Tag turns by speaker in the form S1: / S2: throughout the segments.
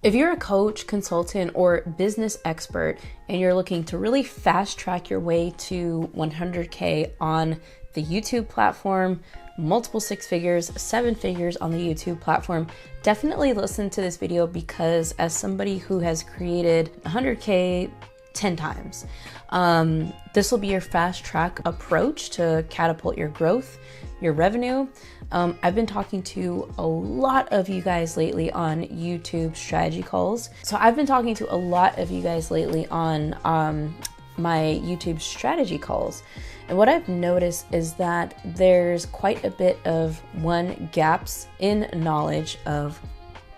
S1: If you're a coach, consultant, or business expert and you're looking to really fast track your way to 100K on the YouTube platform, multiple six figures, seven figures on the YouTube platform, definitely listen to this video, because as somebody who has created 100K 10 times, this will be your fast track approach to catapult your growth, your revenue. I've been talking to a lot of you guys lately on YouTube strategy calls. So I've been talking to a lot of you guys lately on my YouTube strategy calls. And what I've noticed is that there's quite a bit of gaps in knowledge of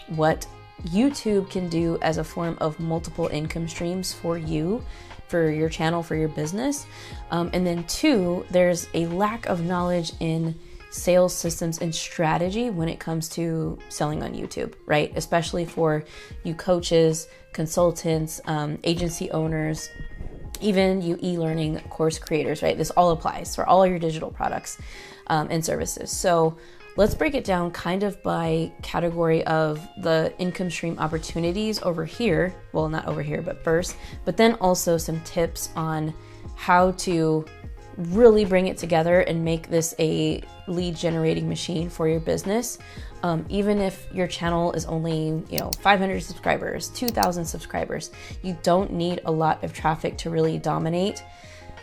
S1: what YouTube can do as a form of multiple income streams for you, for your channel, for your business. And then two, there's a lack of knowledge in sales systems and strategy when it comes to selling on YouTube, right? Especially for you coaches, consultants, agency owners, even you e-learning course creators, right? This all applies for all your digital products and services. So let's break it down kind of by category of the income stream opportunities over here. Well, not over here, but first, but then also some tips on how to really bring it together and make this a lead generating machine for your business. Even if your channel is only, 500 subscribers, 2,000 subscribers, you don't need a lot of traffic to really dominate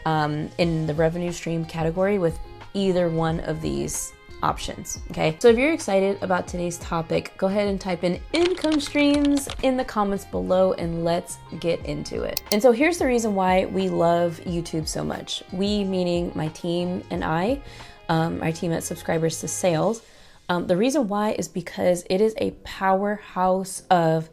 S1: in the revenue stream category with either one of these options. Okay, so if you're excited about today's topic, go ahead and type in income streams in the comments below and let's get into it. And so here's the reason why we love YouTube so much. We, meaning my team and I, our team at Subscribers to Sales. The reason why is because it is a powerhouse of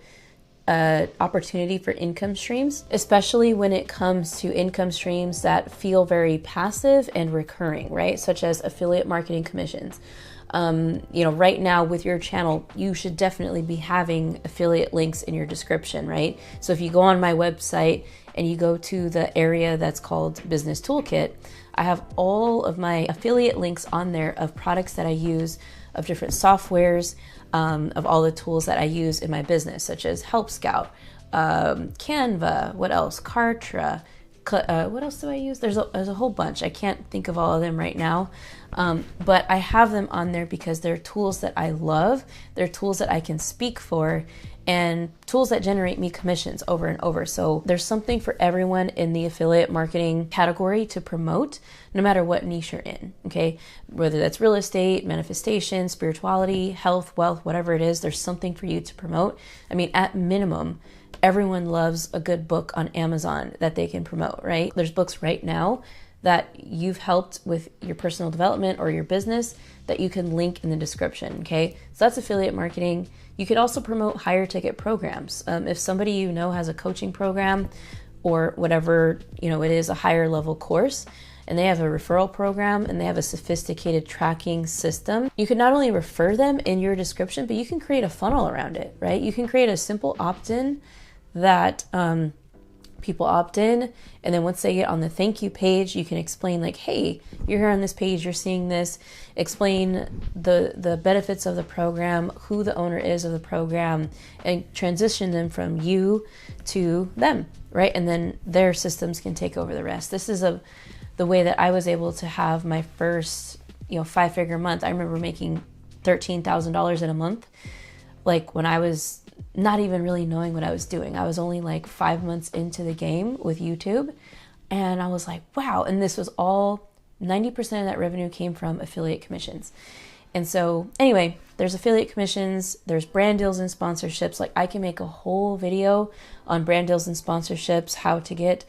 S1: opportunity for income streams, especially when it comes to income streams that feel very passive and recurring, right? Such as affiliate marketing commissions. Right now with your channel, you should definitely be having affiliate links in your description, right? So if you go on my website and you go to the area that's called Business Toolkit, I have all of my affiliate links on there of products that I use, of different softwares, of all the tools that I use in my business, such as Help Scout, Canva, what else? Kartra, what else do I use? There's a whole bunch. I can't think of all of them right now, but I have them on there because they're tools that I love. They're tools that I can speak for, and tools that generate me commissions over and over. So there's something for everyone in the affiliate marketing category to promote, no matter what niche you're in, okay? Whether that's real estate, manifestation, spirituality, health, wealth, whatever it is, there's something for you to promote. I mean, at minimum, everyone loves a good book on Amazon that they can promote, right? There's books right now that you've helped with your personal development or your business that you can link in the description, okay? So that's affiliate marketing. You could also promote higher ticket programs. If somebody you know has a coaching program or whatever, it is a higher level course, and they have a referral program and they have a sophisticated tracking system, you can not only refer them in your description, but you can create a funnel around it, right? You can create a simple opt-in that people opt in, and then once they get on the thank you page, you can explain like, hey, you're here on this page, you're seeing this, explain the benefits of the program, who the owner is of the program, and transition them from you to them, right? And then their systems can take over the rest. This is the way that I was able to have my first 5-figure month. I remember making $13,000 in a month, like when I was not even really knowing what I was doing. I was only like 5 months into the game with YouTube, and I was like, wow. And this was all 90% of that revenue came from affiliate commissions. And so anyway, there's affiliate commissions, there's brand deals and sponsorships. Like I can make a whole video on brand deals and sponsorships, how to get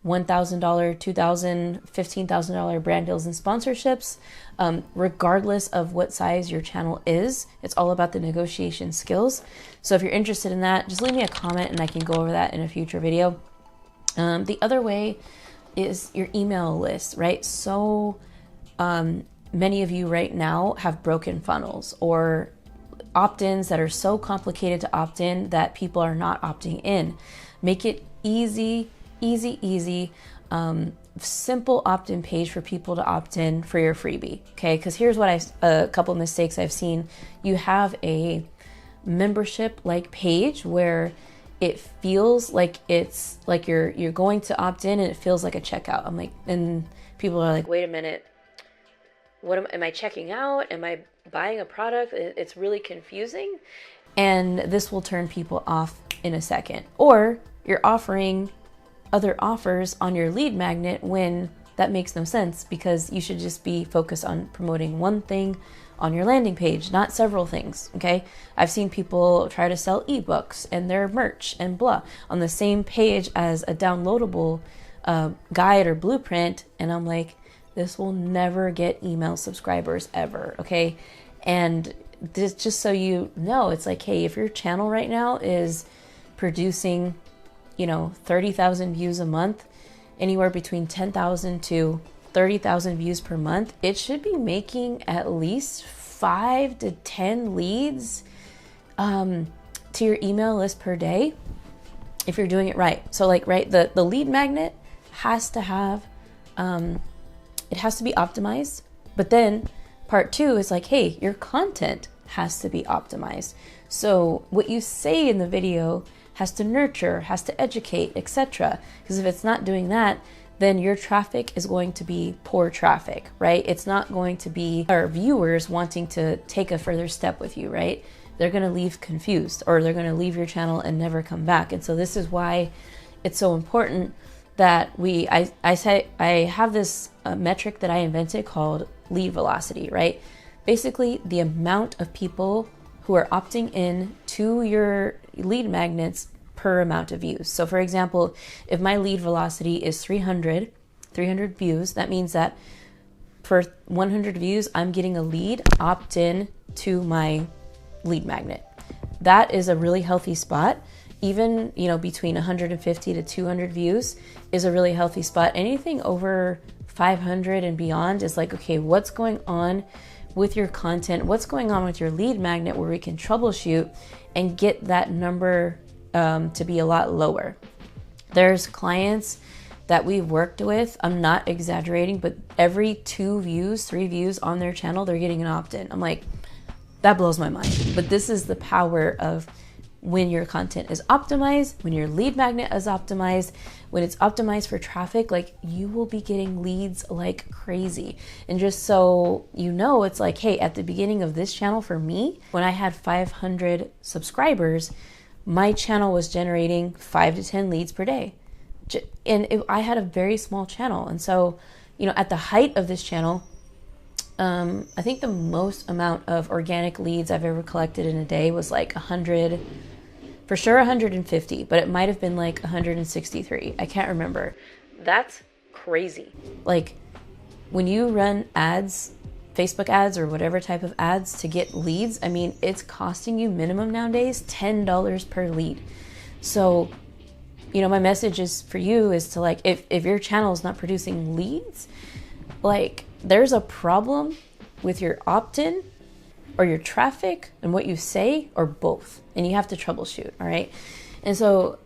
S1: $1,000, $2,000, $15,000 brand deals and sponsorships, regardless of what size your channel is. It's all about the negotiation skills. So if you're interested in that, just leave me a comment and I can go over that in a future video. The other way is your email list, right? So many of you right now have broken funnels or opt-ins that are so complicated to opt in that people are not opting in. Make it easy, simple opt-in page for people to opt in for your freebie, okay? Because here's what a couple mistakes I've seen. You have a membership like page where it feels like it's like you're going to opt in and it feels like a checkout. I'm like, and people are like, wait a minute, what am I checking out? Am I buying a product? It's really confusing. And this will turn people off in a second. Or you're offering other offers on your lead magnet when that makes no sense, because you should just be focused on promoting one thing on your landing page, not several things, okay? I've seen people try to sell ebooks and their merch and blah on the same page as a downloadable guide or blueprint, and I'm like, this will never get email subscribers ever, okay? And this, just so you know, it's like, hey, if your channel right now is producing, 30,000 views a month, anywhere between 10,000 to 30,000 views per month, it should be making at least 5 to 10 leads to your email list per day if you're doing it right. So like, right, the lead magnet has to have, it has to be optimized, but then part 2 is like, hey, your content has to be optimized. So what you say in the video has to nurture, has to educate, etc. Because if it's not doing that, then your traffic is going to be poor traffic, right? It's not going to be our viewers wanting to take a further step with you, right? They're going to leave confused, or they're going to leave your channel and never come back. And so this is why it's so important that I have this metric that I invented called lead velocity, right? Basically, the amount of people who are opting in to your lead magnets per amount of views. So for example, if my lead velocity is 300 views, that means that for 100 views, I'm getting a lead opt in to my lead magnet. That is a really healthy spot. Even, between 150 to 200 views is a really healthy spot. Anything over 500 and beyond is like, okay, what's going on with your content? What's going on with your lead magnet, where we can troubleshoot and get that number to be a lot lower. There's clients that we've worked with, I'm not exaggerating, but every 2 views, 3 views on their channel, they're getting an opt-in. I'm like, that blows my mind. But this is the power of when your content is optimized, when your lead magnet is optimized, when it's optimized for traffic, like, you will be getting leads like crazy. And just so you know, it's like, hey, at the beginning of this channel for me, when I had 500 subscribers, my channel was generating 5 to 10 leads per day. And I had a very small channel. And so, at the height of this channel, I think the most amount of organic leads I've ever collected in a day was like 100, for sure 150, but it might have been like 163. I can't remember. That's crazy. Like, when you run ads, Facebook ads or whatever type of ads to get leads, I mean, it's costing you minimum nowadays $10 per lead. So, my message is for you is to, like, if your channel is not producing leads, like, there's a problem with your opt-in or your traffic and what you say, or both, and you have to troubleshoot. All right. And so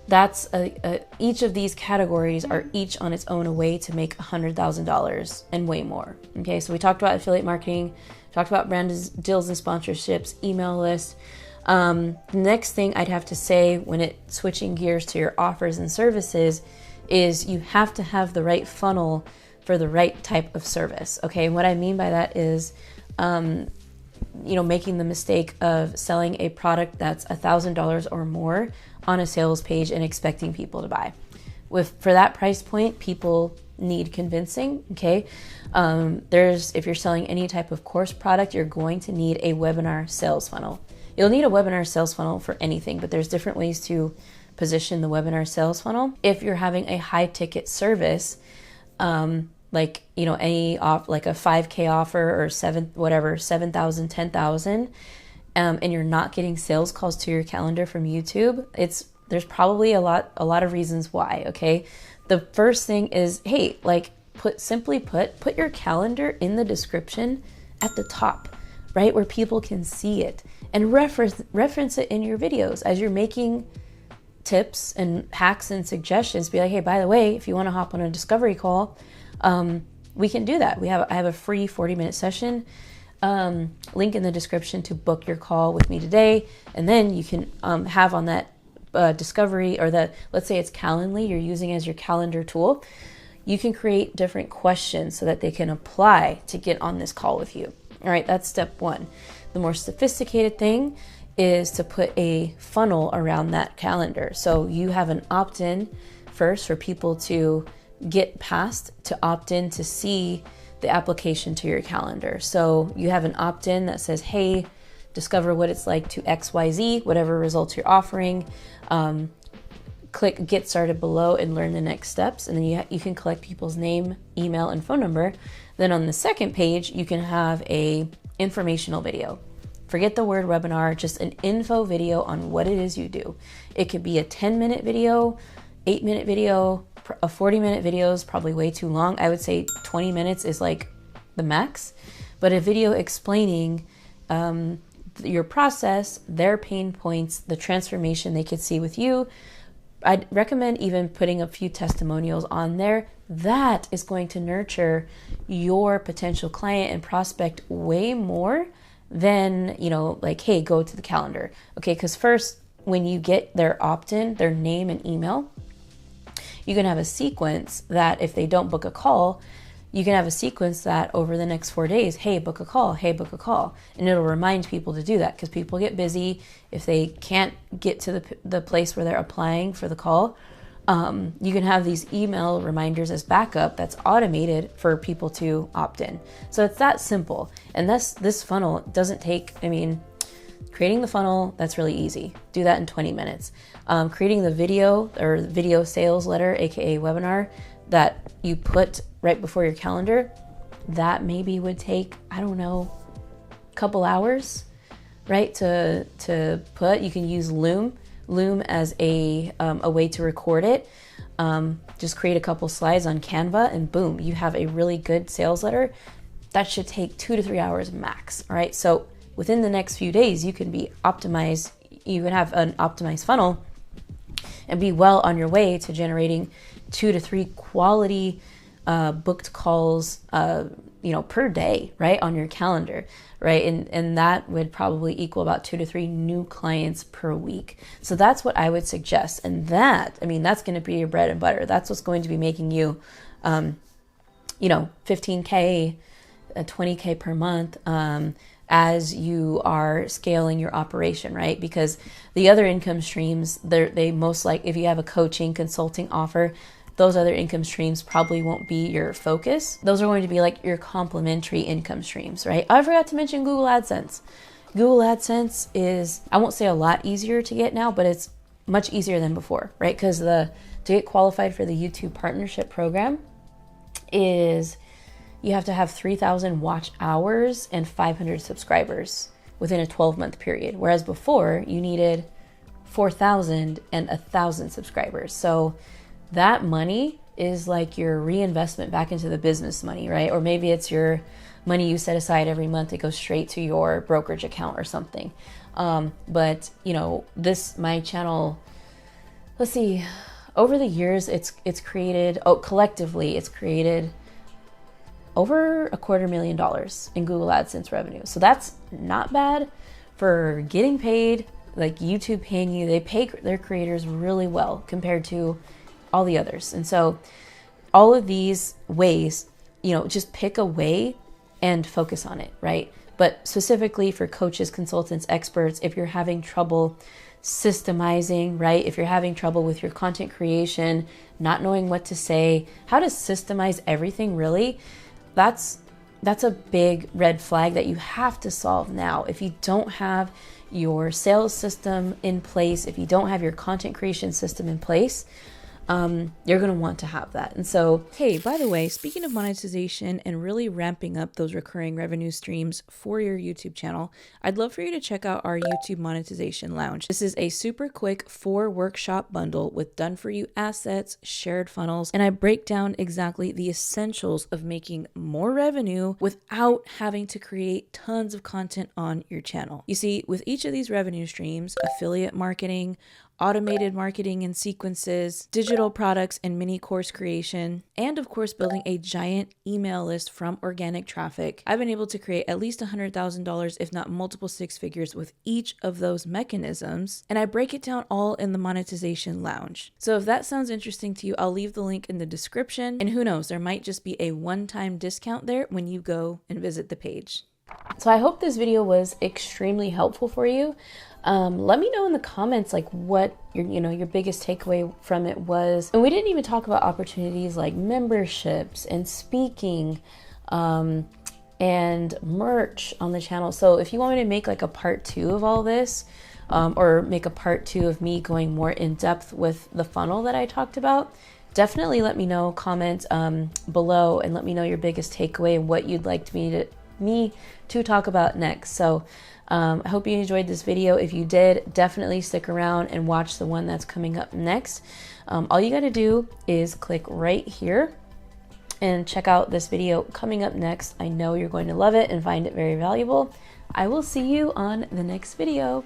S1: that's each of these categories are each on its own a way to make $100,000 and way more. Okay, so we talked about affiliate marketing, talked about brand deals and sponsorships, email lists. The next thing I'd have to say when it's switching gears to your offers and services is you have to have the right funnel for the right type of service. Okay, and what I mean by that is, making the mistake of selling a product that's $1,000 or more on a sales page and expecting people to buy. For that price point, people need convincing. Okay, if you're selling any type of course product, you're going to need a webinar sales funnel. You'll need a webinar sales funnel for anything, but there's different ways to position the webinar sales funnel. If you're having a high ticket service, like a 5K offer or 7,000, 10,000, and you're not getting sales calls to your calendar from YouTube, there's probably a lot of reasons why. Okay, the first thing is, hey, like, put your calendar in the description at the top, right, where people can see it, and reference it in your videos as you're making tips and hacks and suggestions. Be like, hey, by the way, if you want to hop on a discovery call, we can do that. I have a free 40-minute session link in the description to book your call with me today. And then you can have on that discovery, or that, let's say it's Calendly, you're using as your calendar tool, you can create different questions so that they can apply to get on this call with you. All right, that's step one. The more sophisticated thing is to put a funnel around that calendar. So you have an opt-in first for people to get past, to opt in to see the application to your calendar. So you have an opt-in that says, hey, discover what it's like to XYZ, whatever results you're offering. Click get started below and learn the next steps. And then you can collect people's name, email, and phone number. Then on the second page, you can have a informational video. Forget the word webinar, just an info video on what it is you do. It could be a 10-minute video, 8-minute video, a 40-minute video is probably way too long. I would say 20 minutes is like the max. But a video explaining your process, their pain points, the transformation they could see with you. I'd recommend even putting a few testimonials on there. That is going to nurture your potential client and prospect way more than, like, hey, go to the calendar. Okay, because first, when you get their opt-in, their name and email, you can have a sequence that if they don't book a call, you can have a sequence that over the next 4 days, hey, book a call, hey, book a call. And it'll remind people to do that because people get busy. If they can't get to the place where they're applying for the call, you can have these email reminders as backup that's automated for people to opt in. So it's that simple. And this funnel doesn't take, creating the funnel, that's really easy. Do that in 20 minutes. Creating the video or video sales letter, AKA webinar, that you put right before your calendar, that maybe would take, a couple hours, right? To put, you can use Loom as a way to record it. Just create a couple slides on Canva and boom, you have a really good sales letter. That should take 2 to 3 hours max. All right. So within the next few days, you can be optimized. You can have an optimized funnel and be well on your way to generating 2 to 3 quality booked calls, per day, right, on your calendar, right? And that would probably equal about 2 to 3 new clients per week. So that's what I would suggest. And that's going to be your bread and butter. That's what's going to be making you, 15K, 20K per month, as you are scaling your operation, right? Because the other income streams, they most like, if you have a coaching consulting offer, those other income streams probably won't be your focus. Those are going to be like your complementary income streams, right? I forgot to mention Google AdSense. Google AdSense is, I won't say a lot easier to get now, but it's much easier than before, right? Because to get qualified for the YouTube partnership program is you have to have 3,000 watch hours and 500 subscribers within a 12-month period. Whereas before you needed 4,000 and 1,000 subscribers. So that money is like your reinvestment back into the business money, right? Or maybe it's your money you set aside every month. It goes straight to your brokerage account or something. But my channel, let's see, over the years, it's created, collectively, it's created over $250,000 in Google AdSense revenue. So that's not bad for getting paid, like YouTube paying you. They pay their creators really well compared to all the others. And so all of these ways, just pick a way and focus on it, right? But specifically for coaches, consultants, experts, if you're having trouble systemizing, right? If you're having trouble with your content creation, not knowing what to say, how to systemize everything, really, that's a big red flag that you have to solve now. If you don't have your sales system in place, if you don't have your content creation system in place, you're going to want to have that. And so, hey, by the way, speaking of monetization and really ramping up those recurring revenue streams for your YouTube channel, I'd love for you to check out our YouTube Monetization Lounge. This is a super quick 4-workshop bundle with done-for-you assets, shared funnels, and I break down exactly the essentials of making more revenue without having to create tons of content on your channel. You see, with each of these revenue streams, affiliate marketing,
S2: automated marketing and sequences, digital products and mini course creation, and of course, building a giant email list from organic traffic. I've been able to create at least $100,000, if not multiple six figures with each of those mechanisms. And I break it down all in the Monetization Lounge. So if that sounds interesting to you, I'll leave the link in the description. And who knows, there might just be a one-time discount there when you go and visit the page.
S1: So I hope this video was extremely helpful for you. Let me know in the comments like what your biggest takeaway from it was. And we didn't even talk about opportunities like memberships and speaking and merch on the channel. So if you want me to make like a part 2 of all this, or make a part 2 of me going more in depth with the funnel that I talked about, definitely let me know. Comment below and let me know your biggest takeaway and what you'd like me to talk about next. So I hope you enjoyed this video. If you did, definitely stick around and watch the one that's coming up next. All you got to do is click right here and check out this video coming up next. I know you're going to love it and find it very valuable. I will see you on the next video.